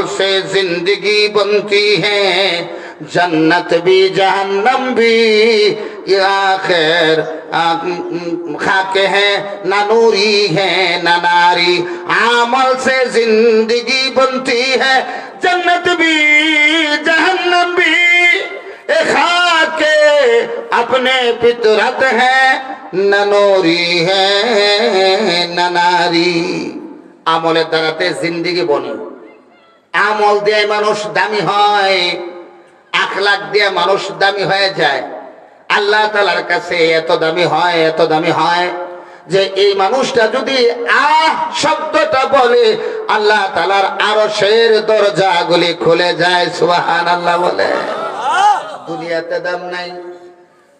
से जिंदगी बनती है, जन्नत भी जहन्नम भी, ये आखिर खाके है ना नूरी है ना नारी। अमल से जिंदगी बनती है, जन्नत भी जहन्नम भी, ये खाके अपने फितरत है, ना नूरी है ना नारी। আমলের দ্বারাতে জিন্দেগি বনে। আমল দিয়ে মানুষ দামি হয়, আখলাক দিয়ে মানুষ দামি হয়ে যায়। আল্লাহ তাআলার কাছে এত দামি হয়, এত দামি হয় যে এই মানুষটা যদি আহ শব্দটা বলে, আল্লাহ তাআলার আরশের দরজাগুলি খুলে যায়। সুবহানাল্লাহ বলে। দুনিয়াতে দাম নাই।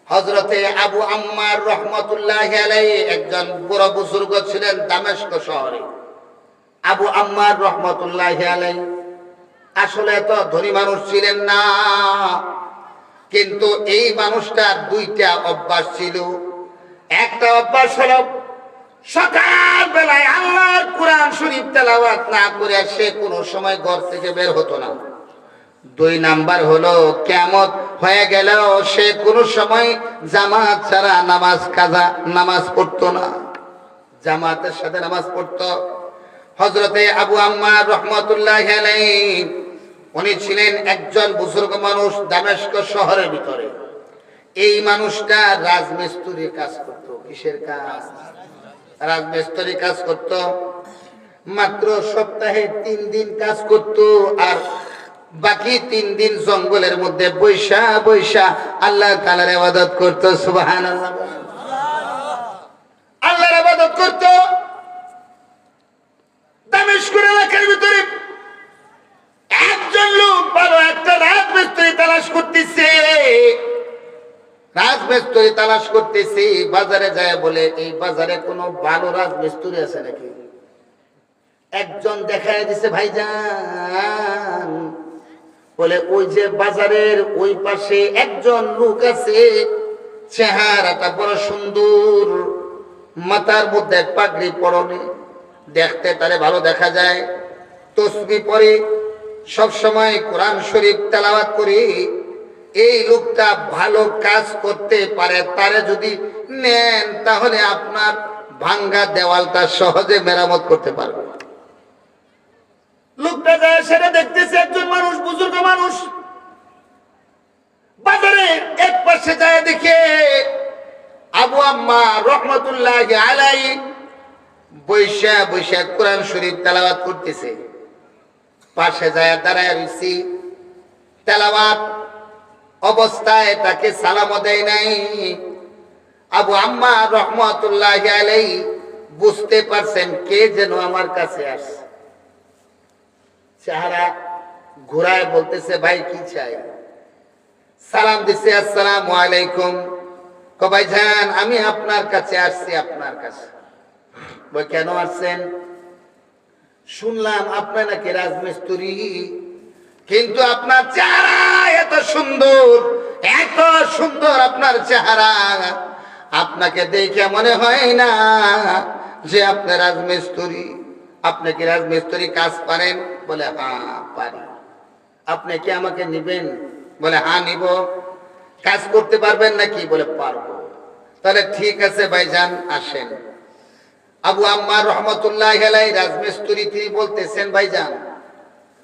হযরতে আবু আম্মার রহমাতুল্লাহি আলাইহি একজন বড় বুজুর্গ ছিলেন দামেস্ক শহরে। আবু আম্মার রহমাতুল্লাহি আলাইহি আসলে এত ধনী মানুষ ছিলেন না, কিন্তু এই মানুষটার দুইটা অভ্যাস ছিল। একটা অভ্যাস হলো সকাল বেলায় আল্লাহর কোরআন শরীফ তেলাওয়াত না করে সে কোনো সময় ঘর থেকে বের হতো না। দুই নাম্বার হলো কিয়ামত হয়ে গেল সে কোনো সময় জামাত ছাড়া নামাজ পড়তো না, জামাতের সাথে নামাজ পড়তো। হযরতে আবু আম্মার রহমাতুল্লাহি আলাইহি উনি ছিলেন একজন বুজুর্গ মানুষ দামেস্ক শহরের ভিতরে। এই মানুষটা রাজমিস্ত্রি কাজ করত। কিসের কাজ? রাজমিস্ত্রি কাজ করত। মাত্র সপ্তাহে 3 দিন কাজ করত, আর বাকি 3 দিন জঙ্গলের মধ্যে বৈশা বৈশা আল্লাহ তাআলার ইবাদত করত। সুবহানাল্লাহ। আল্লাহর ইবাদত করত। দামেস্ক এলাকার ভিতরে একজন লোক ভালো একটা রাজমিস্ত্রি তালাশ করতেছে। রাজমিস্ত্রি তালাশ করতেছি, বাজারে যায় বলে এই বাজারে কোনো ভালো রাজমিস্ত্রি আছে নাকি? একজন দেখায় দিছে, ভাইজান বলে ওই যে বাজারের ওই পাশে একজন লোক আছে, চেহারাটা বড় সুন্দর, মাথার মধ্যে পাগড়ি পরনে, দেখতে তারে ভালো দেখা যায়, তসবিহ পড়ে, সব সময় কোরআন শরীফ তেলাওয়াত করে। এই লোকটা ভালো কাজ করতে পারে, তারে যদি নেন তাহলে আপনার ভাঙ্গা দেওয়ালটা সহজে মেরামত করতে পারবে। লোকটা যায় সেটা দেখতেছে, একজন মানুষ, বুজুর্গ মানুষ, বাজারে এক পাশে যায় দেখে আবু আম্মা রহমাতুল্লাহি আলাইহি বৈশা বৈশা কোরআন শরীফ তেলাওয়াত করতেছে। পাশে যায় দাঁড়ায় রইছি, তেলাওয়াত অবস্থায় তাকে সালামও দেয় নাই। আবু আম্মা রহমাতুল্লাহি আলাইহি বুঝতে পারছেন কে যেন আমার কাছে আসছে। চেহারা ঘুরায় বলতেছে, ভাই কি চাই? সালাম দিছে, আসসালামু আলাইকুম। কয় ভাইজান আমি আপনার কাছে আসছি। আপনার কাছে? বই কেন আসছেন? শুনলাম আপনার নাকি রাজমিস্ত্রি, কিন্তু আপনার চেহারা এত সুন্দর, এত সুন্দর আপনার চেহারা, আপনাকে দেখে মনে হয় না যে আপনি রাজমিস্ত্রি। আপনি কি রাজমিস্ত্রি কাজ পারেন? বলে হ্যাঁ পারি। আপনি কি আমাকে নিবেন? বলে হ্যাঁ নিব। কাজ করতে পারবেন নাকি? বলে পারবো। তাহলে ঠিক আছে ভাইজান আসেন। আবু আম্মা রহমাতুল্লাহি আলাইহি রাজমিস্ত্রি, তিনি বলতেছেন, ভাইজান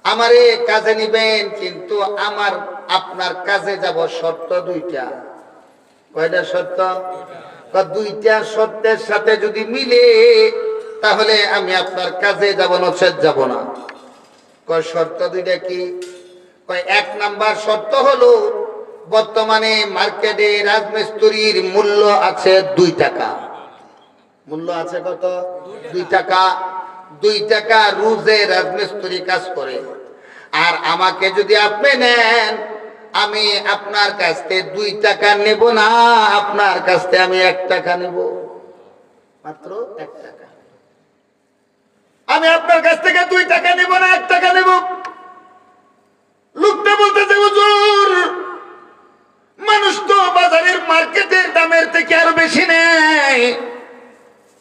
আমারে কাজে নিবেন, কিন্তু আমার আপনার কাজে যাব শর্ত 2টা। কয়টা শর্ত? 2টা শর্তের সাথে যদি মিলে তাহলে আমি আপনার কাজে যাব, নচেত যাব না। কয় শর্ত 2টা কি? কয় 1 নাম্বার শর্ত হলো বর্তমানে মার্কেটে রাজমিস্ত্রির মূল্য আছে 2 টাকা। মূল্য আছে কত? 2 টাকা। 2 টাকা রোজে রাজমিস্ত্রি কাজ করে। আর আমাকে যদি আপনি নেন, আমি আপনার কাছ থেকে 2 টাকা নেব না, আপনার কাছ থেকে আমি 1 টাকা নেব, মাত্র 1 টাকা। আমি আপনার কাছ থেকে 2 টাকা নেব না, 1 টাকা নেব। লোকটা বলতেছে, হুজুর মানুষ তো বাজারের মার্কেটের দামের থেকে আরো বেশি নেয়,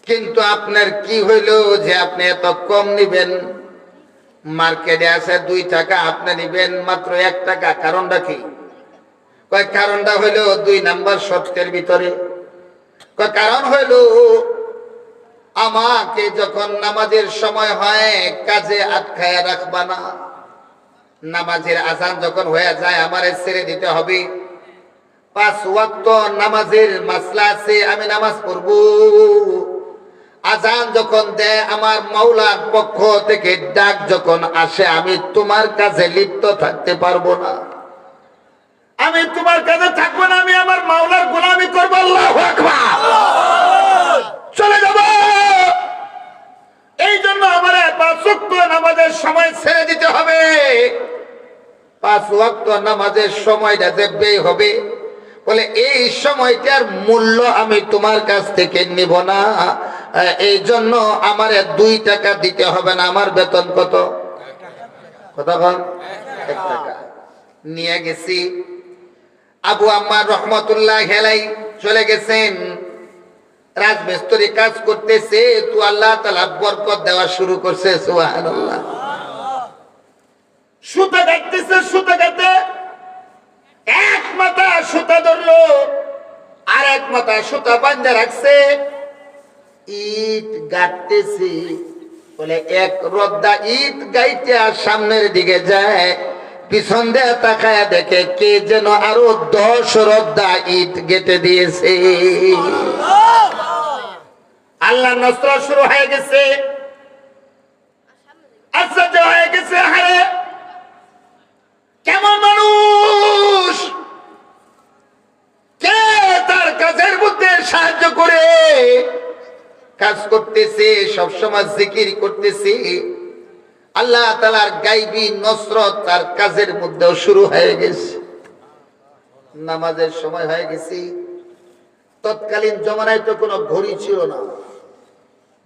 কিন্তু আপনার কি হইল যে আপনি এত কম নিবেন? মার্কেটে আছে 2 টাকা, আপনি নিবেন মাত্র 1 টাকা, কারণটা কি? কয় কারণটা হইলো 2 নাম্বার শর্তের ভিতরে। কয় কারণ হইলো আমাকে যখন নামাজের সময় হয় কাজে আটকায় রাখবা না, নামাজের আজান যখন হয়ে যায় আমারে ছেড়ে দিতে হবে। 5 ওয়াক্ত নামাজের মাসলা আছে, আমি নামাজ পড়বো। আজান যখন দেয় আমার মাওলার পক্ষ থেকে ডাক যখন আসে, আমি তোমার কাছে লিপ্ত থাকতে পারবো না, আমি তোমার কাছে থাকবো না, আমি আমার মাওলার গোলামি করবো। আল্লাহু আকবার, চলে যাব। এই জন্য আমার 5 ওয়াক্ত নামাজের সময় ছেড়ে দিতে হবে। 5 ওয়াক্ত নামাজের সময়টা যে ব্যয় হবে, বলে এই সময়টার মূল্য আমি তোমার কাছ থেকে নিব না। এই জন্য আমার 2 টাকা দিতে হবে না। আমার বেতন কত? কত? 1 টাকা। নিয়ে গেছি। আবু আম্মার রহমতুল্লাহ আলাইহি চলে গেছেন, রাজমিস্ত্রি কাজ করতেছে, তো আল্লাহ তাআলা বরকত দেওয়া শুরু করছে। সুবহানাল্লাহ। সুতা কাটতেছে, সুতা কাটতে এক মাথা সুতা ধরলো, আর এক মাথা সুতা বাঁধা রাখছে, ইট গাঁটতেছে। বলে এক রদ্দা ইট গাইতে আর সামনের দিকে যায়, পিছন দিয়ে তাকায় দেখে কে যেন আরো 10 রদ্দা ইট গেটে দিয়েছে। আল্লাহ নসর শুরু হয়ে গেছে, আশ্চর্য হয়ে গেছে। হারে কেমন মানুষ, কে তার কাজের মধ্যে সাহায্য করে কাজ করতেছে, সবসময় জিকির করতেছে। আল্লাহ তাআলার গায়বী নসরত তার কাজের মধ্যেও শুরু হয়ে গেছে। নামাজের সময় হয়ে গেছে। তৎকালীন জমানায় তো কোনো ঘড়ি ছিল না,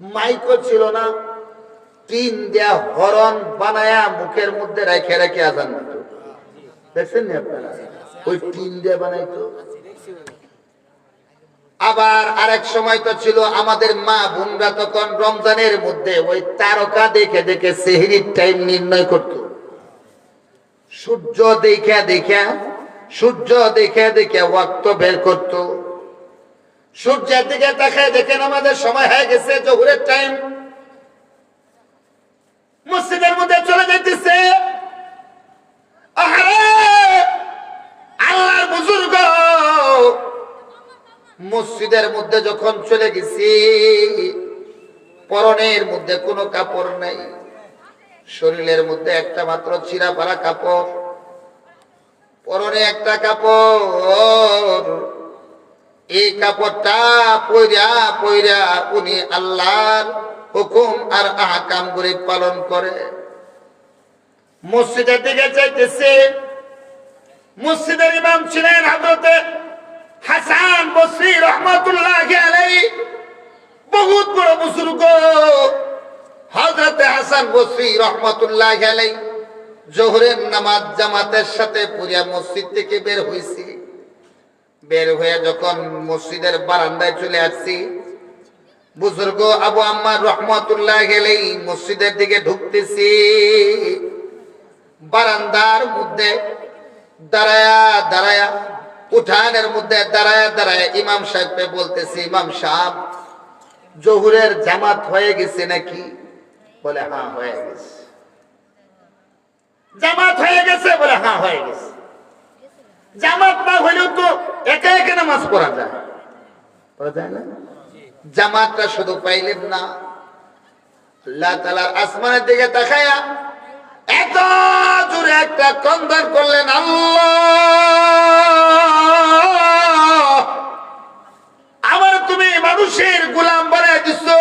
মাইকও ছিল না, টিন দেয়া হরন বানায়া মুখের মধ্যে রেখে রেখে আজান দিত। দেখছেন না আপনারা? ওই টিন দিয়ে বানাইতো। আবার আরেক সময় তো ছিল, আমাদের মা বোনরা তখন রমজানের মধ্যে ওই তারকা দেখে দেখে সেহরির টাইম নির্ণয় করত। সূর্য দেখে দেখে, সূর্য দেখে দেখে ওয়াক্ত বের করত। সূর্যের দিকে তাকায় দেখেন আমাদের সময় হয়ে গেছে, জোহরের টাইম। মসজিদের মধ্যে চলে যাইতেছে। আল্লাহর বুজুর্গ মসজিদের মধ্যে যখন চলে গেছি, পরনের মধ্যে কোনো কাপড় নাই, শরীরের মধ্যে একটা মাত্র ছিঁড়া পাড়া কাপড়, পরনে একটা কাপড়। এই কাপড়টা পইরা পইরা উনি আল্লাহর হুকুম আর আহকাম করে পালন করে মসজিদের দিকে যাইতেছে। মসজিদের ইমাম ছিলেন হযরত হাসান বসরি রহমাতুল্লাহি আলাইহি, বহুত বড় বুজুর্গ। হযরত হাসান বসরি রহমাতুল্লাহি আলাইহি জোহরের নামাজ জামাতের সাথে পুরা মসজিদ থেকে বের হইছি। বের হয়ে যখন মসজিদের বারান্দায় চলে আসছি, বুজুর্গ আবু আম্মার রহমাতুল্লাহি আলাইহি মসজিদের দিকে ঢুকতেছি। বারান্দার মধ্যে দাঁড়ায়া দাঁড়ায়া, উঠানের মধ্যে দাঁড়ায়া দাঁড়ায়া ইমাম সাহেবকে বলতেছি, ইমাম সাহেব জোহরের জামাত হয়ে গেছে নাকি? বলে হ্যাঁ হয়ে গেছে। জামাত হয়ে গেছে? বলে হ্যাঁ হয়ে গেছে। জামাত না হইলেও তো একা একা নামাজ পড়া যায়, পড়া যায় না? জামাতটা শুধু পাইলেন না, আল্লাহ তাআলার আসমানের দিকে তাকায়া এত জোরে একটা কন্দন করলেন, আল্লাহ আমার তুমি মানুষের গোলাম বানাই দিছো।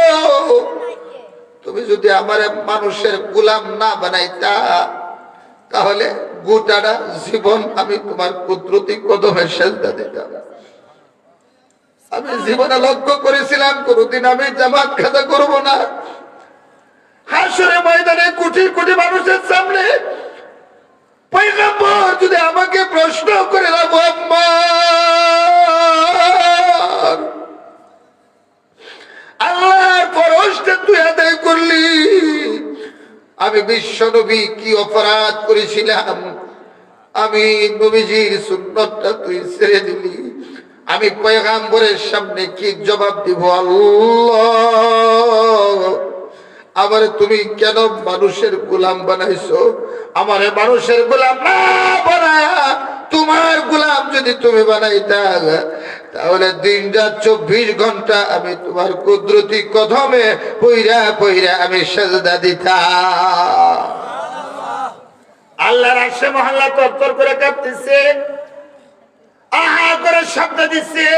তুমি যদি আমার মানুষের গোলাম না বানাইতা, তাহলে গোটাটা জীবন আমি তোমার কুদরতি কদমে সেজদা দিতাম। আমি জীবনে লক্ষ্য করেছিলাম কোনদিন আমি জামাত খাজা করব না। হাসরে ময়দানে কোটি কোটি মানুষের সামনে পয়গম্বর যদি আমাকে প্রশ্ন করে, আবু আম্মা আল্লাহর ফরজটা তুই আদায় করলি, আমি বিশ্ব বিশ্বনবী কি অপরাধ করেছিলাম? আমি নবীজির সুন্নতটা তুই ছেড়ে দিলি, আমি পয়গাম্বরের সামনে কি জবাব দিব? আল্লাহ, আমারে তুমি কেন মানুষের গোলাম বানাইছো? আমারে মানুষের গোলাম না বানায়া তোমার গোলাম যদি তুমি বানাইতা, তাহলে দিন রাত 24 ঘন্টা আমি তোমার কুদরতি কদমে পইরা পইরা আমি সেজদা দিতাম। আল্লাহর আরশে মহল্লা তরতর করে কাঁপতেছে, আহা করে শব্দ দিচ্ছে।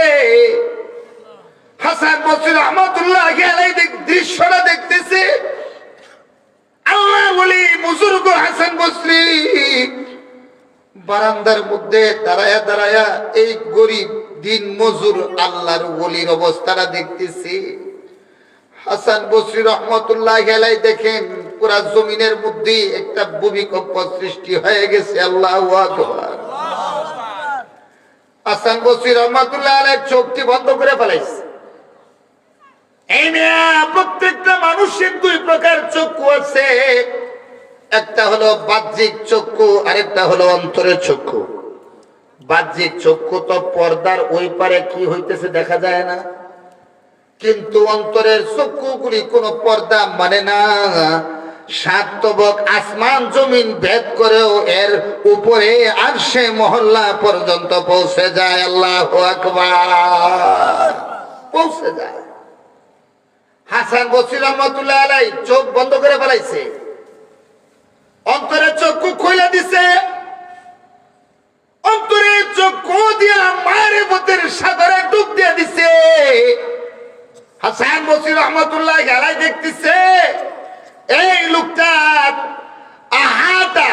হাসান বসরি রাহমাতুল্লাহ আলাইহি দৃশ্যটা দেখতেছে। আল্লাহ বলি বুজুর্গ হাসান বসরি বারান্দার মধ্যে দাঁড়ায়া দাঁড়ায়া এই গরিব দিন মজুর আল্লাহর ওলির অবস্থাটা দেখতেছি। হাসান বসরি রহমতুল্লাহ আলাইহি দেখেন পুরা জমিনের মধ্যে একটা ভূমিকম্প সৃষ্টি হয়ে গেছে। আল্লাহু আকবার। হাসান বসরি রহমতুল্লাহ আলাইহি চোখটি বন্ধ করে ফেলাইছে। এই মিয়া, প্রত্যেকটা মানুষের দুই প্রকার চক্ষু আছে, একটা হলো বাহ্যিক চক্ষু, আরেকটা হলো অন্তরের চক্ষু। বাহ্যিক চক্ষু তো পর্দার ওই পারে কি হইতেছে দেখা যায় না, কিন্তু অন্তরের চক্ষুগুলি কোনো পর্দা মানে না। সাত তবক আসমান জমিন ভেদ করেও এর উপরে আরশে মহল্লা পর্যন্ত পৌঁছে যায়। আল্লাহু আকবার, পৌঁছে যায়। হাসান বসরি রহমাতুল্লাহ আলাইহি চোখ বন্ধ করে ফেলাইছে, অন্তরের চক্ষু খুলে দিছে। অন্তরের চক্ষু দিয়া মারিফতের সাগরে ডুব দিয়ে দিছে। হাসান বসরি রহমাতুল্লাহ আলাইহি দেখতেছে এই লোকটা আহাটা,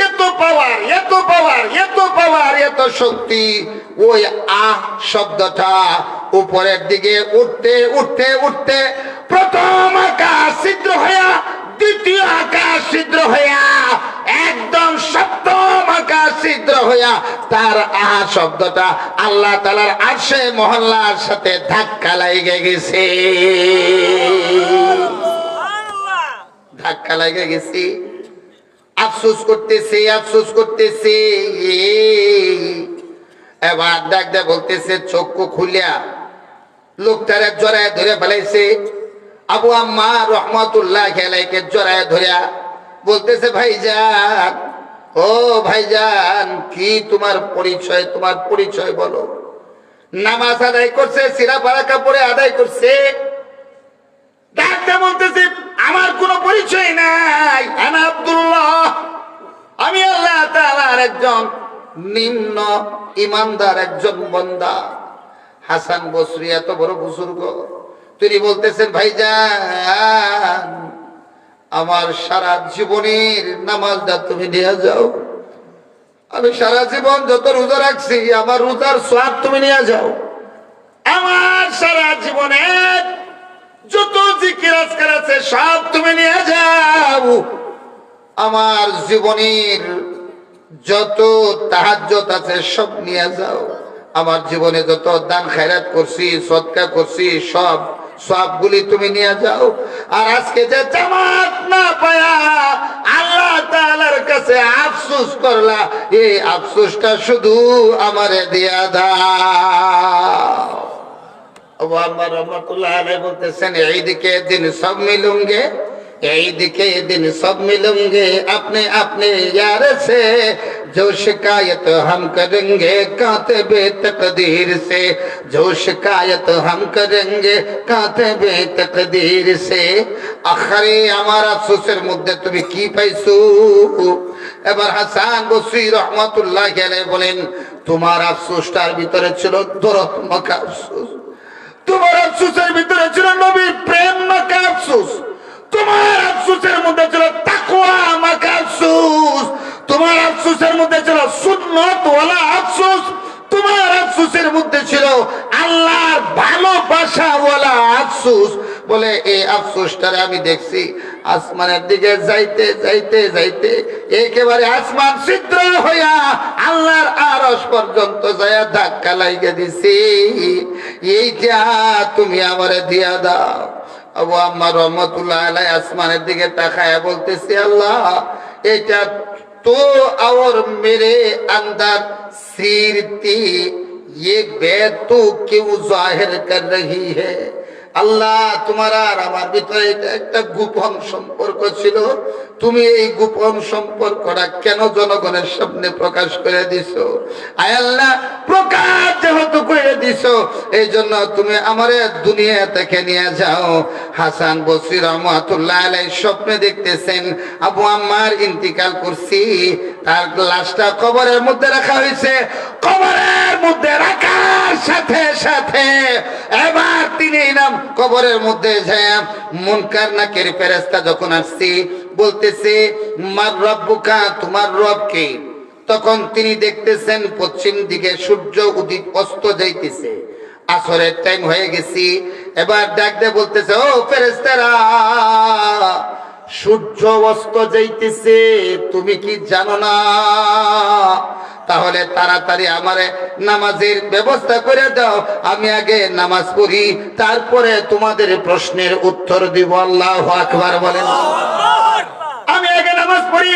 এত পাওয়ার, এত পাওয়ার, এত পাওয়ার, এত শক্তি। ওই আহ শব্দটা উপরের দিকে উঠতে উঠতে উঠতে প্রথম আকাশ ছিদ্র হইয়া, দ্বিতীয় আকাশ ছিদ্র হইয়া, একদম সপ্তম আকাশ ছিদ্র হইয়া তার আহা শব্দটা আল্লাহ তাআলার আরশে মহল্লার সাথে ধাক্কা লাগে গেছে। ধাক্কা লাগে গেছে। আফসোস করতেছে, আফসোস করতেছে। এবার ডাক দিয়ে বলতেছে, চক্ষু খুলিয়া লোকটারে জড়ায় ধরে ফেলাইছে। আবু আম্মা রহমাতুল্লাহ আলাইহি জড়ায় ধরিয়া বলতেছে, ভাইজান, ও ভাইজান, কি তোমার পরিচয়? তোমার পরিচয় বলো। নামাজ আদায় করছে, সিরা ফারাকা পরে আদায় করছে। ডাক দিয়ে বলতেছে, আমার কোনো পরিচয় নাই, আনা আব্দুল্লাহ, আমি আল্লাহ তাআলার একজন নিম্ন ইমানদার একজন বান্দা। হাসান বসরি এত বড় বুজুর্গ, তিনি বলতেছেন, ভাইজান, আমার সারা জীবনের নামাজটা তুমি নিয়ে যাও। আমি সারা জীবন যত রোজা রাখছি, আমার রোজার সওয়াব তুমি নিয়ে যাও। আমার সারা জীবনের যত জিকির আজকার আছে সব তুমি নিয়ে যাও। আমার জীবনের যত তাহাজ্জুদ আছে সব নিয়ে যাও। আমার জীবনে যত দান খায়রাত করছি, সদকা করছি, সব সবগুলি তুমি নিয়ে যাও। আর আজকে যে জামাত না পায়া আল্লাহ তাআলার কাছে আফসোস করলা, এই আফসোসটা শুধু আমারে দিয়া দাও। আবু আম্মা রহমাতুল্লাহ আলাইহি বলতেছেন, ঈদ কে দিন সব মিলুঙ্গে, ईद के दिन सब मिलेंगे अपने अपने यार से, जो शिकायत हम करेंगे कातिबे तकदीर से, जो शिकायत हम करेंगे कातिबे तकदीर से। आखिरी আমার আফসোসের মধ্যে তুমি কি পাইছো? এবার হাসান বসরি রহমাতুল্লাহ আলাইহি বলেন, তোমার আফসোসটার ভিতরে ছিল দরদমক আফসোস, তোমার আফসোসের ভিতরে ছিল নবীর প্রেম মাখা আফসোস, তোমার আফসোসের মধ্যে ছিল তাকওয়া মাখা আফসোস, তোমার আফসোসের মধ্যে ছিল সুন্নাত ওয়ালা আফসোস, তোমার আফসোসের মধ্যে ছিল আল্লাহর ভালোবাসা ওয়ালা আফসোস। বলে এই আফসোসটারে আমি দেখছি আসমানের দিকে যাইতে যাইতে যাইতে একেবারে আসমান ছিদ্র হইয়া আল্লাহর আরশ পর্যন্ত যায়া ধাক্কা লাইগা দিছি। এইটা তুমি আমারে দিয়া দাও। আবু আম্মার রহমাতুল্লাহ আলাইহি আসমানের দিকে তাকায় বলতেছে, আল্লাহ এটা তো और मेरे अंदर सीरती ये बैत तो क्यों जाहिर कर रही है। আল্লাহ তোমার আর আমার ভিতরে এটা একটা গোপন সম্পর্ক ছিল, তুমি এই গোপন সম্পর্কটা কেন জনগণের সামনে প্রকাশ করে দিছো? আয় আল্লাহ, প্রকাশ যেহেতু করে দিছো, এই জন্য তুমি আমারে দুনিয়া থেকে নিয়ে যাও। হাসান বসরি রহমাতুল্লাহ আলাইহি স্বপ্নে দেখতেছেন আবু আম্মার ইন্তিকাল করছি, তার লাশটা কবরের মধ্যে রাখা হয়েছে। কবরের মধ্যে রাখার সাথে সাথে এবার তিনি নাম কবরের মধ্যে যায় মুনকার নাকির ফেরেশতা যখন আসছে বলতেছে, মার রব্বুকা, তোমার রব কে? তখন তিনি দেখতেছেন পশ্চিম দিকে সূর্য উদিত অস্ত যাইতেছে, আসরের টাইম হয়ে গেছি। এবার ডাক দিয়ে বলতেছে, ও ফেরেশতারা, সূর্য অস্ত যাইতেছে, তুমি কি জানো না? তাহলে তাড়াতাড়ি আমারে নামাজের ব্যবস্থা করে দাও, আমি আগে নামাজ পড়ি, তারপরে তোমাদের প্রশ্নের উত্তর দিব। আল্লাহু আকবার বলেন। আমি আগে নামাজ পড়ি,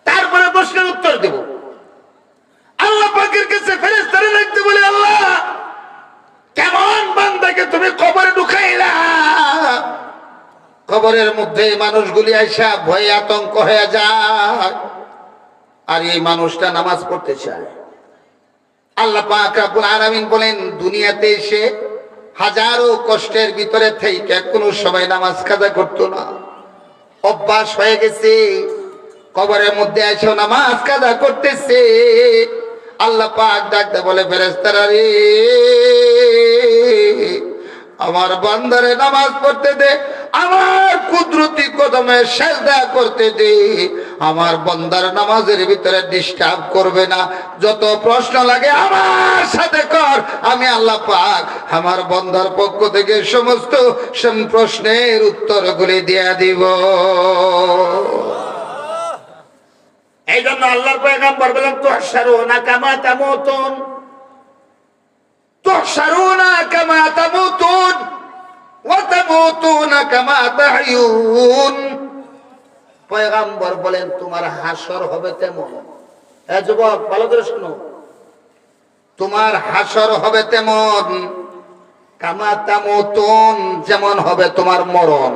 তারপরে প্রশ্নের উত্তর দেব। আল্লাহ পাকের কাছে ফেরেশতারা লিখতে বলে, আল্লাহ কেমন বান্দাকে তুমি কবরে ঢুকাইলা? কবরের মধ্যে মানুষগুলি আইসা ভয়ে আতঙ্ক হয়ে যায়, আর এই মানুষটা নামাজ পড়তে চায়। আল্লাহ পাক রব্বুল আলামিন বলেন, দুনিয়াতে এসে হাজারো কষ্টের ভিতরে থেকে কোনো সময় নামাজ কাজা করতো না, অভ্যাস হয়ে গেছে, কবরের মধ্যে এসে নামাজ কাজা করতেছে। আল্লাহ পাক ডাকতে বলে, ফেরেশতারা রে, আমার বান্দারে নামাজ পড়তে দে, আমার কুদরতি কদমে সেজদা করতে দে, আমার বান্দার নামাজের ভিতরে ডিস্টার্ব করবে না, যত প্রশ্ন লাগে আমার সাথে কর, আমি আল্লাহ পাক আমার বান্দার পক্ষ থেকে সমস্ত প্রশ্নের উত্তরগুলি দিয়ে দিব। এই জন্য আল্লাহর পয়গম্বর বলেন, তুহশারুনা কামা তামুতুন, তুহশারুনা কামা তামুতুন ওয়া তামুতুনা কামা তাহইউন। পয়গম্বর বলেন, তোমার হাসর হবে তেমন, এ যুবক ভালো করে শোনো, তোমার হাসর হবে তেমন, কামা তামুতুন, যেমন হবে তোমার মরণ।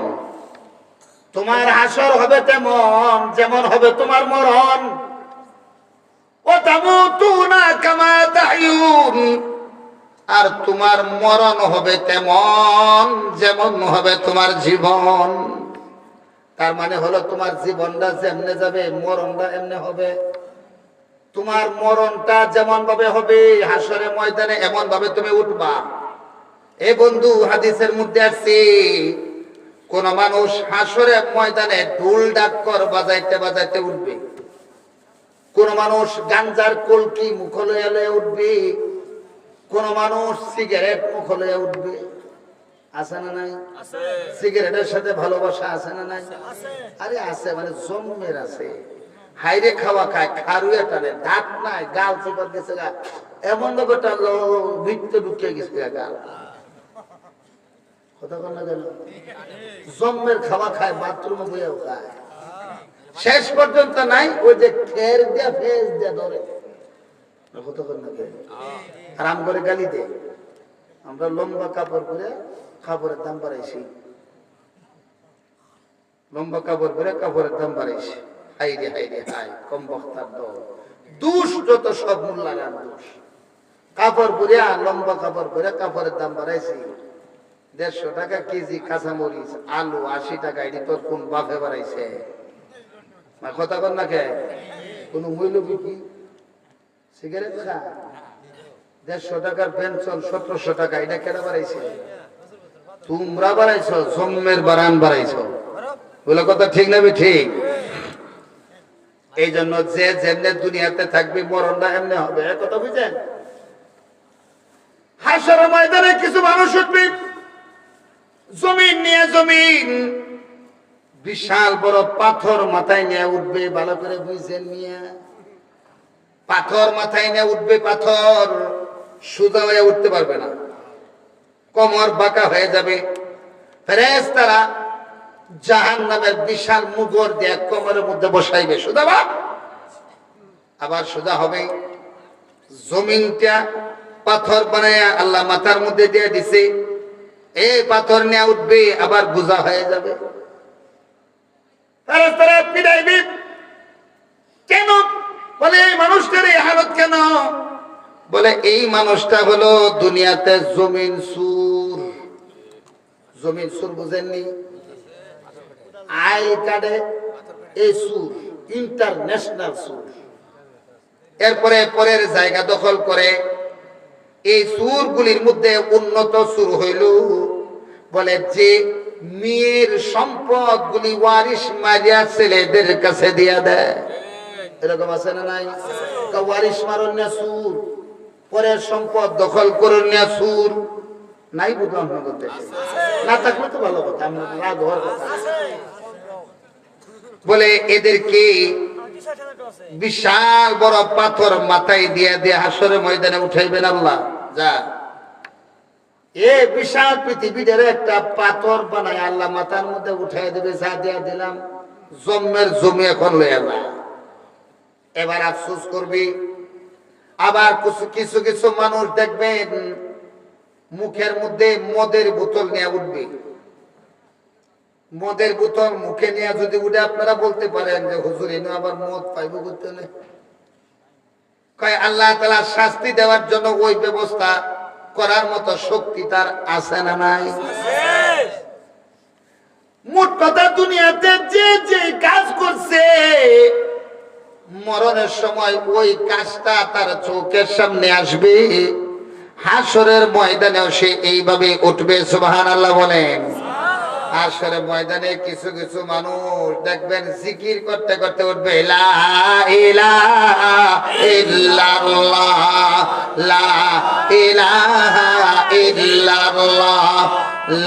তোমার হাসর হবে তেমন, যেমন হবে তোমার মরণ। ওয়া তামুতুনা কামা তাহইউন, আর তোমার মরণ হবে তেমন, যেমন হবে তোমার জীবন। তার মানে হলো তোমার জীবনটা যেমনে যাবে, মরণটা এমনি হবে। তোমার মরণটা যেমন ভাবে হবে হাসরে ময়দানে, এমন ভাবে তুমি উঠবা। এ বন্ধু, হাদিসের মধ্যে আসছে, কোন মানুষ হাসরে ময়দানে ঢোল ডাক্কর বাজাইতে বাজাইতে উঠবে, কোন মানুষ গাঞ্জার কলকি মুখ লইয়া উঠবে, কোন মানুষ সিগারেট মুখ লইয়া উঠবে। আছে না নাই? সিগারেটের সাথে ভালোবাসা আছে না নাই? আরে আছে, মানে জন্মের আছে। হাইরে খাওয়া খায়, খারুয়া টানে, দাঁত নাই, গাল চিপার গেছে গা, এমন ভাবে টানলো ভিতরে ঢুকিয়ে গেছে গাল। কথা বল না গেল, জন্মের খাওয়া খায়, বাথরুমে বইয়াও খায়, শেষ পর্যন্ত নাই ওই যে খের দিয়া ফেস দিয়া ধরে। আরাম করে গালি দে। আমরা লম্বা কাপড় পরে কাপড়ের দাম বাড়াইছি, লম্বা কাপড় পরে কাপড়ের দাম বাড়াইছি। হাই রে হাই রে হাই, কম বক্তার দল, দুষ যত সব মূল্যায়ন দোষ। কাপড় পরে, লম্বা কাপড় পরে কাপড়ের দাম বাড়াইছি। 150 টাকা কেজি কাঁচামরিচ, আলু 80 টাকা, এটি তোর কোন বাপে বাড়াইছে? কথা কর না কে, কোন মূল্য বিক্রি সিগারেট খা, 150 টাকার পেনশন 1700 টাকা, এটা কেনা বাড়াইছে? তোমরা বাড়াইছো, জন্মের বাড়ান বাড়াইছো। বলে কথা ঠিক না? ঠিক। এই জন্য যে যেমনে দুনিয়াতে থাকবি, মরণটা এমনি হবে, কথা বুঝেন? হাসর ময়দানে কিছু মানুষ উঠবে, জমিন নিয়ে, জমিন বিশাল বড় পাথর মাথায় নিয়ে উঠবে। ভালো করে বুঝছেন নিয়ে, পাথর মাথায় নিয়ে উঠবে, পাথর সোজা হয়ে উঠতে পারবে না, কোমর বাঁকা হয়ে যাবে। ফেরেশতারা জাহান্নামের বিশাল মুগর দিয়ে কোমরের মধ্যে বসাইবে, সোজা বাপ, আবার সোজা হবে। জমিনটা পাথর বানায়া আল্লাহ মাথার মধ্যে দিয়ে দিছে, এই পাথর নিয়ে উঠবে, আবার বোঝা হয়ে যাবে। ফেরেশতারা পিটাইবে। কেন? বলে এই মানুষটার এই হালত কেন? বলে এই মানুষটা হলো দুনিয়াতে জমিন সুর। জমিন সুর বুঝেননি? আই কার্ডে এই সুর, ইন্টারন্যাশনাল সুর। এরপরে পরের জায়গা দখল করে। এই সুরগুলির মধ্যে উন্নত সুর হইল, বলে যে মেয়ের সম্পদ গুলি ওয়ারিশ মারিয়া ছেলেদের কাছে দিয়া দেয়। এরকম আছে না নাই? ওয়ারিশ মারণ না সুর, পরের সম্পদ দখল করুন না সুর নাই? বুঝলাম না, থাকলে তো ভালো কথা, আমরা রাগ হওয়ার কথা। বলে এদেরকে বিশাল বড় পাথর মাথায় দিয়ে দিয়ে হাসরের ময়দানে উঠাইবেন আল্লাহ। যা এ বিশাল পৃথিবীর একটা পাথর বানায় আল্লাহ মাথার মধ্যে উঠাই দেবে, যা দিয়া দিলাম জন্মের জমি এখন লইয়া যা। এবার আফসোস করবি। আবার কিছু কিছু মানুষ দেখবেন মুখের মধ্যে মদের বোতল নিয়ে উঠবে। মদের বোতল মুখে নিয়ে যদি উঠে, আপনারা বলতে পারেন যে হুজুর এনে আবার মদ পাইব করতে হলে, কয় আল্লাহ তাআলা শাস্তি দেওয়ার জন্য ওই ব্যবস্থা করার মতো শক্তি তার আছে না নাই? মোট কথা দুনিয়াতে যে যে কাজ করছে, মরণের সময় ওই কাজটা তার চোখের সামনে আসবে। হাসরের ময়দানেও সে এইভাবে উঠবে। সুবহানাল্লাহ বলেন। হাসরের ময়দানে কিছু কিছু মানুষ দেখবেন জিকির করতে করতে উঠবে, লা ইলাহা ইল্লাল্লাহ, লা ইলাহা ইল্লাল্লাহ,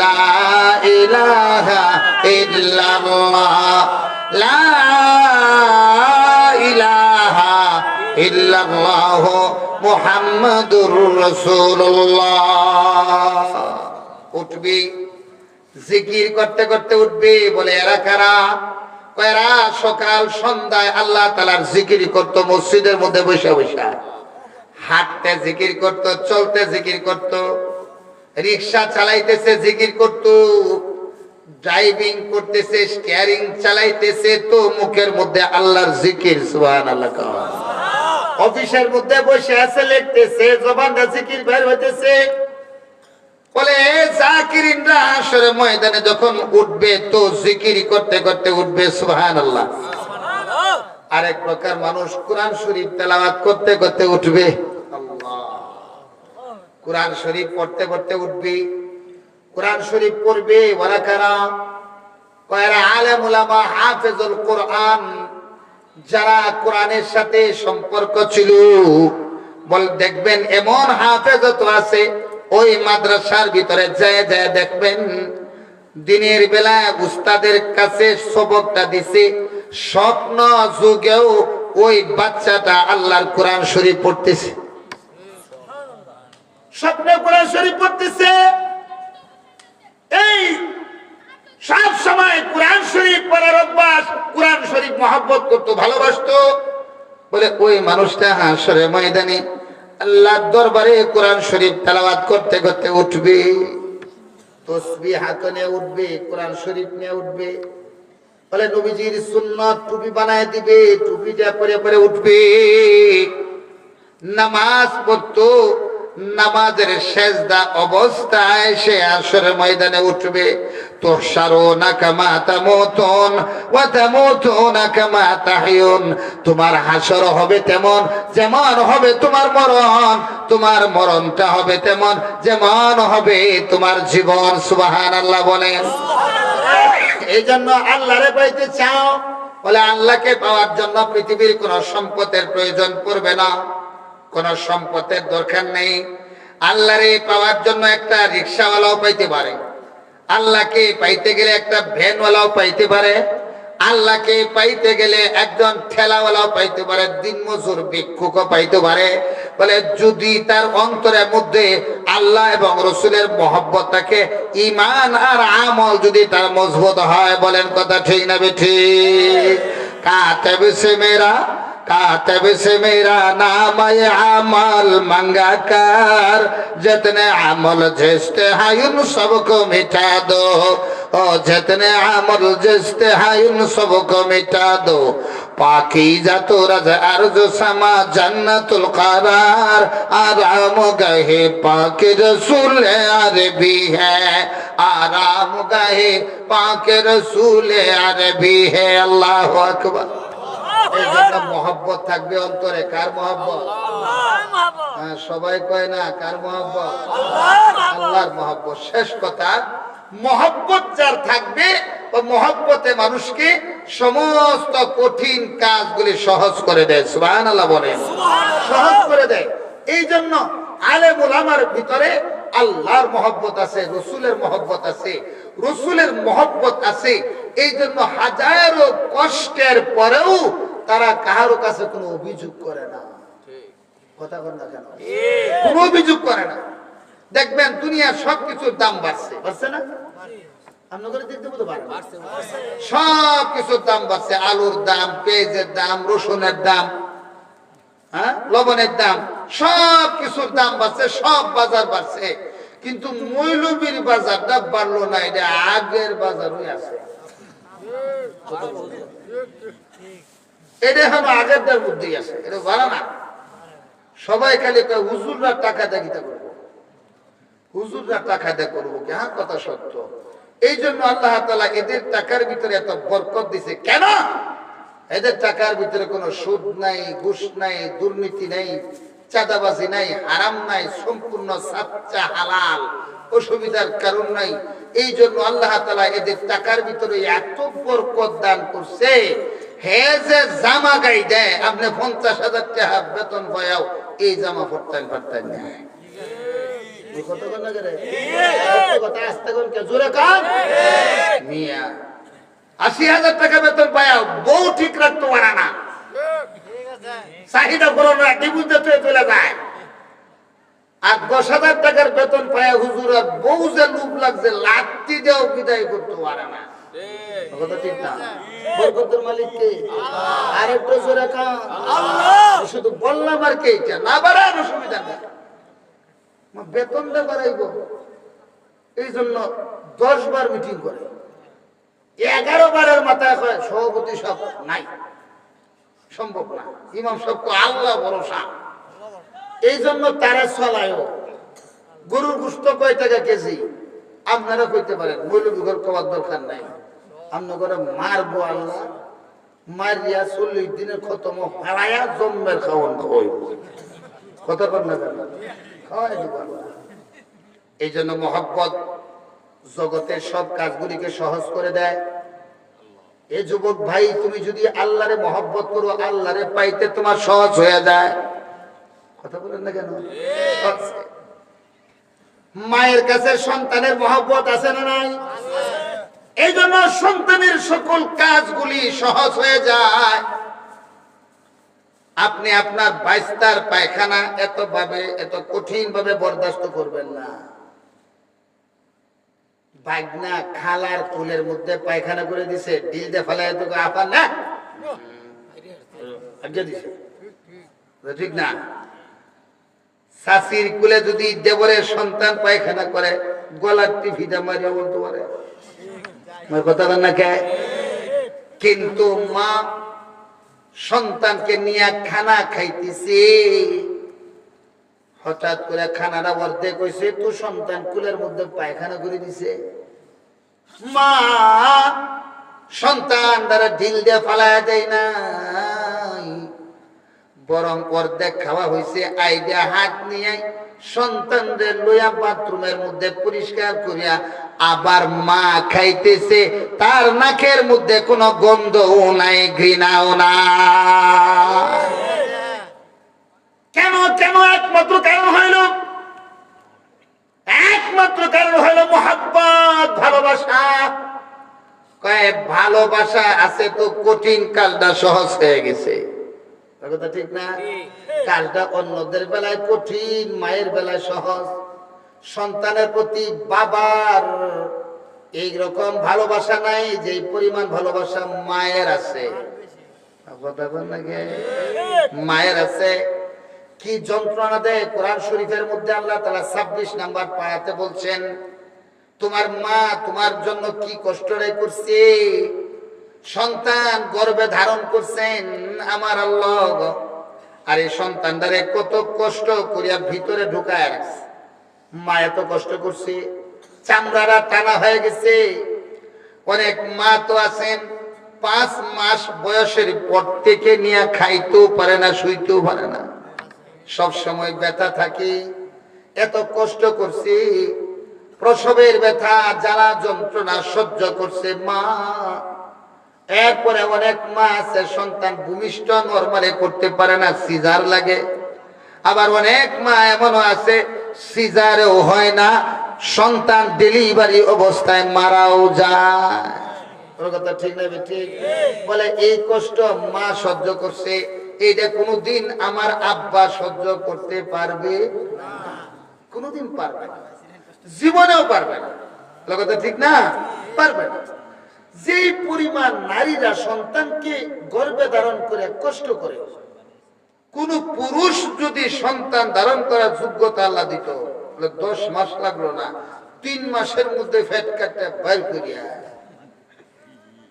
লা ইলাহা ইল্লাল্লাহ, লা ইলাহা ইল্লাল্লাহ মুহাম্মাদুর রাসূলুল্লাহ। উঠবি, জিকির করতে করতে উঠবে। বলে এরা কারা? এরা সকাল সন্ধ্যায় আল্লাহ তাআলার জিকির করত, মসজিদের মধ্যে বসে বসে হাঁটতে জিকির করত, চলতে জিকির করত, রিক্সা চালাইতেছে জিকির করত, ড্রাইভিং করতেছে, স্টিয়ারিং চালাইতেছে, তো মুখের মধ্যে আল্লাহর জিকির। সুবহানাল্লাহ। অফিসের মধ্যে বসে আছে, লিখতেছে, জবানটা জিকির বের হইতেছে। বলে জাকিরিনরা হাসরের ময়দানে যখন উঠবে তো জিকির করতে করতে উঠবে। সুবহানাল্লাহ। আরেক প্রকার মানুষ কোরআন শরীফ তেলাওয়াত করতে করতে উঠবে। আল্লাহ। কোরআন শরীফ পড়তে পড়তে উঠবে, কোরআন শরীফ পড়বে। ওরা কারা? কয়রা আলেম উলামা হাফেজুল কোরআন, যারা কোরআনের সাথে সম্পর্ক ছিল। বল দেখবেন এমন হাফেজত আছে, ওই মাদ্রাসার ভিতরে যায় যায় দেখবেন দিনের বেলা উস্তাদের কাছে সবকটা দিছে, স্বপ্ন যুগেও ওই বাচ্চাটা আল্লাহর কোরআন শরীফ পড়তেছে। স্বপ্নে কোরআন শরীফ পড়তেছে। এই সব সময় কোরআন শরীফ পড়ার অভ্যাস, কোরআন শরীফ মহব্বত করতো, ভালোবাসতো। বলে ওই মানুষটা হাসরের ময়দানে আল্লাহর দরবারে কোরআন শরীফ তেলাওয়াত করতে করতে উঠবে, তাসবিহ হাতে নিয়ে উঠবে, কোরআন শরীফ নিয়ে উঠবে। বলে নবীজির সুন্নাত টুপি বানায় দিবে, টুপিটা পরে পরে উঠবে। নামাজ পড়তো, নামাজের সেজদা অবস্থায় সে হাসরের ময়দানে উঠবে। তুহশারুনা কামা তামুতুন ওয়া তামুতুনা কামা তাহইউন। তোমার হাসর হবে তেমন যেমন হবে তোমার মরণ, তোমার মরণটা হবে তেমন যেমন হবে তোমার জীবন। সুবহানাল্লাহ বলেন। এই জন্য আল্লাহরে পাইতে চাও, বলে আল্লাহকে পাওয়ার জন্য পৃথিবীর কোন সম্পদের প্রয়োজন পড়বে না, কোন সম্পদের দরকার নেই। আল্লাহরে পাওয়ার জন্য একটা রিক্সাওয়ালাও পাইতে পারে, আল্লাহকে পাইতে গেলে একটা ভ্যানওয়ালাও পাইতে পারে, আল্লাহকে পাইতে গেলে একজন ঠেলাওয়ালাও পাইতে পারে, দিনমজুর ভিক্ষুকও পাইতে পারে। বলে যদি তার অন্তরের মধ্যে আল্লাহ এবং রসুলের মহব্বত থাকে, ঈমান আর আমল যদি তার মজবুত হয়, বলেন কথা ঠিক না বেঠিক? कातिब से मेरा नाम है अमल मंगा कर, जितने अमल जिसते हैं उन सबको मिटा दो, और जितने अमल जिसते हैं उन सबको मिटा दो। पाकीज़ा तो रज़ अर्ज़ समा जन्नतुल करार, आराम गहे पाक रसूल अरबी है, आराम गहे पाक रसूल अरबी है। अल्लाह अकबर। এই জন্য মহব্বত থাকবে অন্তরে। কার মহব্বত? হ্যাঁ, সবাই কয় না কার মহব্বত? আল্লাহর মহব্বত। শেষ কথা, মহব্বত যার থাকবে ও মহব্বতে মানুষকে সমস্ত কঠিন কাজগুলি সহজ করে দেয়। সুবহানাল্লাহ বলেন, সহজ করে দেয়। এই জন্য আলেম উলামার ভিতরে আল্লাহর মহব্বত আছে, রসুলের মহব্বত আছে, রসুলের মহব্বত আছে। এই জন্য হাজারো কষ্টের পরেও তারা কারো কাছে কোনো অভিযোগ করে না। কথা বল না কেন? কোনো অভিযোগ করে না। দেখবেন দুনিয়ার সবকিছুর দাম বাড়ছে, বাড়ছে না? সব কিছুর দাম বাড়ছে। আলুর দাম, পেঁয়াজের দাম, রসুনের দাম, লবণের দাম, সব কিছুর দাম বাড়ছে, সব বাজার বাড়ছে। কিন্তু মৌলবীর বাজারটা বাড়লো না, এটা আগের বাজারই আছে। এটা এখন আগেরটার মধ্যেই আছে, এটা বাড়া না। সবাই খালি হুজুররা টাকা দেখিতে করবো, হুজুররা টাকা দিয়ে করবো। হ্যাঁ, কথা সত্য। এই জন্য আল্লাহ তাআলা এদের টাকার ভিতরে এত বরকত দিছে। কেন? এদের টাকার ভিতরে কোনো সুদ নাই, ঘুষ নাই, দুর্নীতি নাই, চাঁদাবাজি নাই, হারাম নাই, সম্পূর্ণ সাচ্চা হালাল, অসুবিধার কারণ নাই। এই জন্য আল্লাহ তাআলা এদের টাকার ভিতরে এত বরকত দান করছে। হে যে জামা গাই দেয়, আপনি 50,000 টাকা বেতন পায়াও এই জামা পরতেন পারতেন না। জোরে কান মিয়া, 80,000 টাকা বেতন পায়াও বউ ঠিক রাখতে পারে না, চাহিদা পূরণ ডিপুতে চলে যায়। আর 10,000 টাকার বেতন পায়া হুজুর আর বউ যে লুপ লাগছে, লাত্তি দেও বিদায় করতে পারে না। কথা ঠিক না? বরকতের মালিক কে? আর একটু জোরে কান আল্লাহ। শুধু বললাম আর কে, এটা না বাড়ার অসুবিধা নেই, বেতনটা বাড়াইবো। এই জন্য 10 বার মিটিং করে, 11 বারের মাথায় হয় সভাপতি সব নাই, সম্ভব না। ইমাম সব আল্লাহ ভরসা। এই জন্য তারা চলায়। গরুর গোশত কয় টাকা কেজি? আপনারা কইতে পারেন, মৌলবীর কবার দরকার নাই। আপনার ঘরে মারবো আল্লাহ, মারিয়া 40 দিনের খতম হারায়া জম্মের খাওয়ান খাওয়াই। কথা কর না কেন? খাওয়াই দিব আল্লাহ। এই জন্য মহব্বত জগতের সব কাজগুলিকে সহজ করে দেয়। এ যুবক ভাই, তুমি যদি আল্লাহরে মহব্বত করো, আল্লাহরে পাইতে তোমার সহজ হয়ে যায়। কথা বলেন না কেন? মায়ের কাছে সন্তানের মহব্বত আছে না নাই? এই জন্য সন্তানের সকল কাজগুলি সহজ হয়ে যায়। আপনি আপনার বাইস্তার পায়খানা এত কঠিন ভাবে বরদাস্ত করবেন না। বাগনা খালার কুলের মধ্যে পায়খানা করে দিছে, ডিল দিয়ে ফেলায় তো আপা না দিছে, ঠিক না? শাশির কুলে যদি দেবরের সন্তান পায়খানা করে, গলার টিভিটা মারিয়া বলতে পারে। কথা বল না কে? কিন্তু মা সন্তানকে নিয়ে খানা খাইতেছে, হঠাৎ করে খানাটা অর্ধেক হয়েছে, তো সন্তান কুলের মধ্যে পায়খানা করে দিছে। মা সন্তান দ্বারা ঢিল দিয়ে ফালায় দেয় না, বরং অর্ধেক খাওয়া হয়েছে, আইডিয়া হাত নিয়ে সন্তানদের লইয়া বাথরুমের মধ্যে পরিষ্কার করিয়া আবার মা খাইতেছে। তার নাকের মধ্যে কোনো গন্ধও নাই, ঘৃণাও নাই। কেন? একমাত্র কারণ হইল মহব্বত, ভালোবাসা। ভালোবাসা আছে তো কঠিন কাজটা সহজ হয়ে গেছে। কথা ঠিক না? কাজটা অন্যদের বেলায় কঠিন, মায়ের বেলায় সহজ। সন্তানের প্রতি বাবার এইরকম ভালোবাসা নাই যে পরিমাণ ভালোবাসা মায়ের আছে। মায়ের আছে। কি যন্ত্রণা দেয়! কোরআন শরীফের মধ্যে আল্লাহ তাআলা 26 নাম্বার পায়াতে বলছেন, তোমার মা তোমার জন্য কি কষ্টটাই করছে। সন্তান গর্ভে ধারণ করছেন আমার আল্লাহ, আর এই সন্তানটারে কত কষ্ট করিয়া ভিতরে ঢুকায় রাখছে। মা এত কষ্ট করছে, চামড়ারা টানা হয়ে গেছে। অনেক মা তো আছেন 5 মাস বয়সের পর থেকে নিয়ে খাইতেও পারে না, শুইতেও পারে না, সব সময় ব্যথা থাকে। এত কষ্ট করছে, প্রসবের ব্যথা জ্বালা যন্ত্রণা সহ্য করছে মা। এরপরে অনেক মা আছে সন্তান ভূমিষ্ঠ নরমালে করতে পারে না, সিজার লাগে। আবার অনেক মা এমনও আছে সিজারেও হয় না, সন্তান ডেলিভারি অবস্থায় মারাও যায়। কথা ঠিক না? ঠিক বলে। এই কষ্ট মা সহ্য করছে, এইটা কোনোদিন আমার আব্বা সহ্য করতে পারবে না, কোনোদিন পারবে না, জীবনেও পারবে না। কথা ঠিক না? পারবে না। যে পরিমাণ নারীরা সন্তানকে গর্ভে ধারণ করে কষ্ট করে, কোন পুরুষ যদি সন্তান ধারণ করার যোগ্যতা আল্লাহ দিত, 10 মাস লাগলো না, 3 মাসের মধ্যে ফ্যাট কাটটা বাইর করিয়া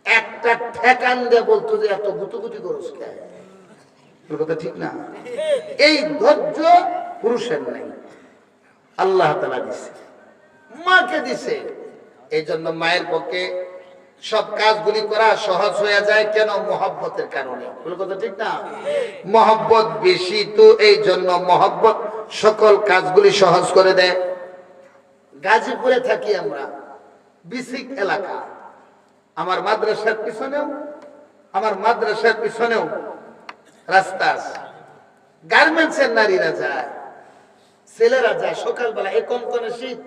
একটা ঠেকান দিয়ে বলতো যে এত গুতুগুতি করছ কেন? কথা ঠিক না? এই ধৈর্য পুরুষের নাই, আল্লাহ তাআলা দিছে, মাকে দিছে। এই জন্য মায়ের পক্ষে সব কাজগুলি করা সহজ হয়ে যায়। কেন? মহব্বতের কারণে। কথা ঠিক না? মহব্বত বেশি, তো এই জন্য মহব্বত সকল কাজগুলি সহজ করে দেয়। গাজীপুরে থাকি আমরা, বিসিক এলাকা। আমার মাদ্রাসার পিছনেও রাস্তা আছে। গার্মেন্টসের নারীরা যায়, ছেলেরা যায় সকালবেলা। এই কনকনে শীত,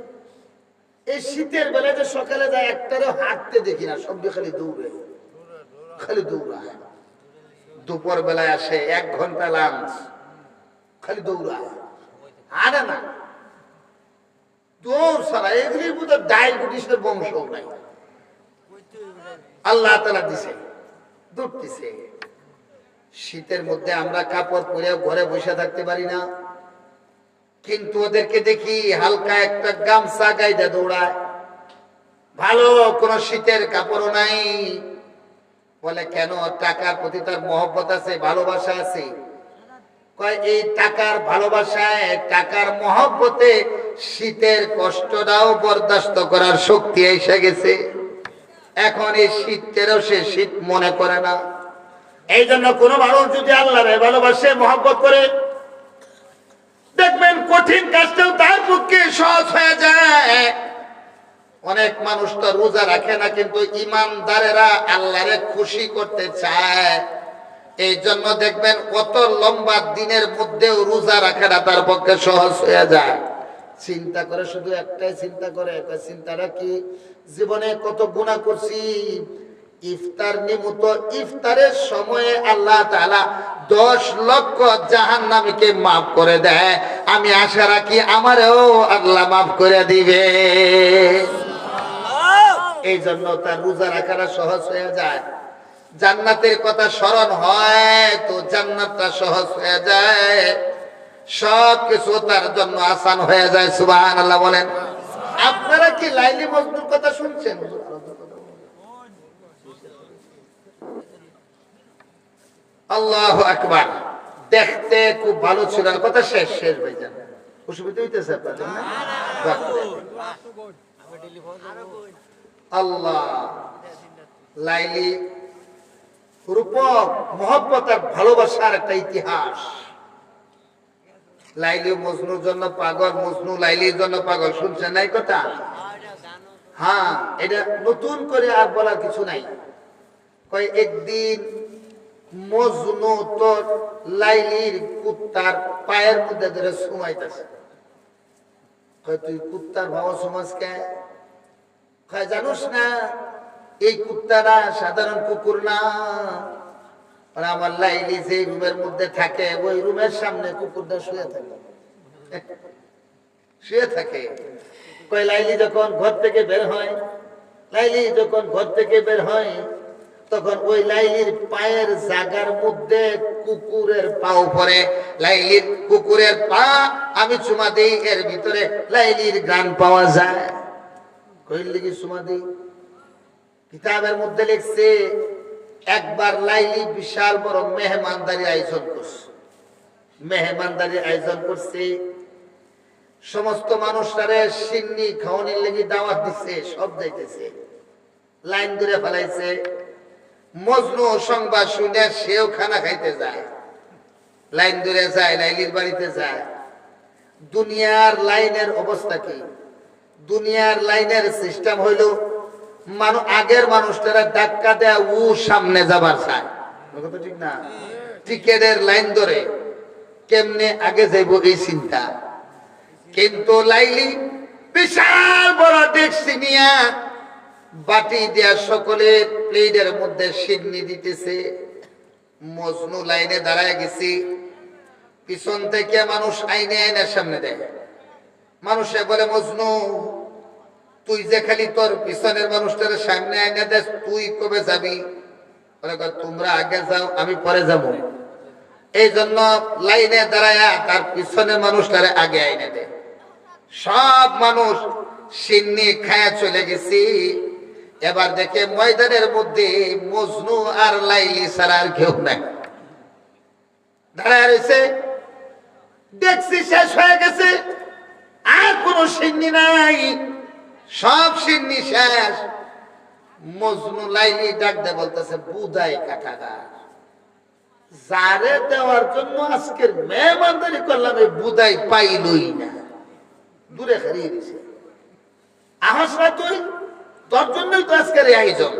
এই শীতের বেলায় যে সকালে যায় একটারও হাঁটতে দেখি না, সব খালি দৌড়ে, খালি দৌড়ায়। দুপুর বেলায় আসে 1 ঘন্টা লাঞ্চ, খালি দৌড়ায়, হাঁটে না, দৌড় ছাড়া। এগুলির মধ্যে ডায়াবেটিসের বংশ নাই, আল্লাহ তাআলা দিছে, দৌড়তেছে। শীতের মধ্যে আমরা কাপড় পরে ঘরে বসে থাকতে পারি না, কিন্তু ওদেরকে দেখি হালকা একটা গামছা গাইতে দৌড়ায়, ভালো কোন শীতের কাপড়ও নাই। বলে কেন? টাকার প্রতি তার মহব্বত আছে, ভালোবাসা আছে। কয় এই টাকার ভালোবাসায়, টাকার মহব্বতে শীতের কষ্টটাও বরদাস্ত করার শক্তি এসে গেছে। এখন এই শীতেরও সে শীত মনে করে না। এই জন্য কোন মানুষ যদি আল্লাহরে ভালোবাসে, মহব্বত করে, দেখবেন কঠিন কাজটাও তার পক্ষে সহজ হয়ে যায়। অনেক মানুষ তো রোজা রাখে না, কিন্তু ইমানদারেরা আল্লাহরে খুশি করতে চায়। এই জন্য দেখবেন কত লম্বা দিনের মধ্যেও রোজা রাখাটা তার পক্ষে সহজ হয়ে যায়। চিন্তা করে, শুধু একটাই চিন্তা করে, চিন্তাটা কি? জীবনে কত গুনাহ করছি। ইফতার নিমুত ইফতারের সময়ে আল্লাহ তাআলা 10 লক্ষ জাহান্নামীকে মাফ করে দেয়। আমি আশা রাখি আমারও আল্লাহ মাফ করে দিবে। এই জন্য তার রোজা রাখাটা সহজ হয়ে যায়। জান্নাতের কথা স্মরণ হয় তো জান্নাতটা সহজ হয়ে যায়, সব কিছু তার জন্য আসান হয়ে যায়। সুবহানাল্লাহ বলেন। আপনারা কি লাইলি মজনুর কথা শুনছেন? আল্লাহু আকবার। দেখতে খুব ভালো ছিল। কথা শেষ ভাইজান, অসুবিধা হইতেছে আপনাদের না? আল্লাহ, লাইলি রূপক মহব্বত আর ভালোবাসার একটা ইতিহাস। লাইলি মজনুর জন্য পাগল, মজনু লাইলির জন্য পাগল। শুনছেন নাই কথা? হ্যাঁ, এটা নতুন করে আর বলার কিছু নাই। কয় একদিন মজনু তো লাইলির কুত্তার পায়ের মধ্যে ধরে সুমাইতেছে। কয় তুই কুত্তার ভাব সমাজ কে? কয় জানোস না এই কুত্তারা সাধারণ কুকুর না, ওরা আমার লাইলি যে রুমের মধ্যে থাকে ওই রুমের সামনে কুকুরটা শুয়ে থাকে শুয়ে থাকে। কই লাইলি যখন ঘর থেকে বের হয়, লাইলি যখন ঘর থেকে বের হয় তখন ওই লাইলির পায়ের জায়গার মধ্যে কুকুরের পাও পড়ে। লাইলির কুকুরের পা আমি চুমা দিই, এর ভিতরে লাইলির গান পাওয়া যায়। কইলে কি চুমা দিই? কিতাবের মধ্যে লিখছে একবার লাইলি বিশাল বড় মেহমানদারি আয়োজন করছে। মেহমানদারি আয়োজন করছে, সমস্ত মানুষটারে সিন্নি খাওয়ানোর লেগে দাওয়াত দিচ্ছে, সব যাইতেছে, লাইন ধরে ফেলাইছে। মজনু সংবাদ শুনে সেও খানা খাইতে যায়, লাইন ধরে যায়, লাইলির বাড়িতে যায়। দুনিয়ার লাইনের অবস্থা কি? দুনিয়ার লাইনের সিস্টেম হইল আগের মানুষটারা ধাক্কা দেয়া ও সামনে যাবার চায়, ঠিক না? টিকেটের লাইন ধরে কেমনে আগে যাইব এই চিন্তা। কিন্তু লাইলি বিশাল বড় ডেকসি নিয়া বাটি দেয়া সকলের প্লেটের মধ্যে সিন্নি দিতেছে। মজনু লাইনে দাঁড়ায় গেছি, পিছন থেকে মানুষ আইনে আইনের সামনে দেয়। মানুষে বলে মজনু তুই যে খালি তোর পিছনের মানুষটার সামনে আইনে দেশ, তুই কবে যাবি? তোমরা আগে যাও, আমি পরে যাব। এই জন্য লাইনে দাঁড়ায় তার পিছনের মানুষটারে আগে আইনে দেয়। সব মানুষ সিন্নি খায়া চলে গেছি। এবার দেখে ময়দানের মধ্যে মজনু আর লাইলি ছাড়া আর কেউ নাই, দাঁড়ায় রয়েছে। দেখছি শেষ হয়ে গেছে, আর কোন সিন্নি নাই, সব সিন্নি শেষ। মজনু লাইলি ডাক দে বলতেছে বুদাই কাটাগার, যারে দেওয়ার জন্য আজকের মেহমানদারি করলাম এই বুদাই পাইলই না, দূরে হারিয়ে দিছে। আহস না তুই, তোর জন্যই তো আজকের এই আয়োজন।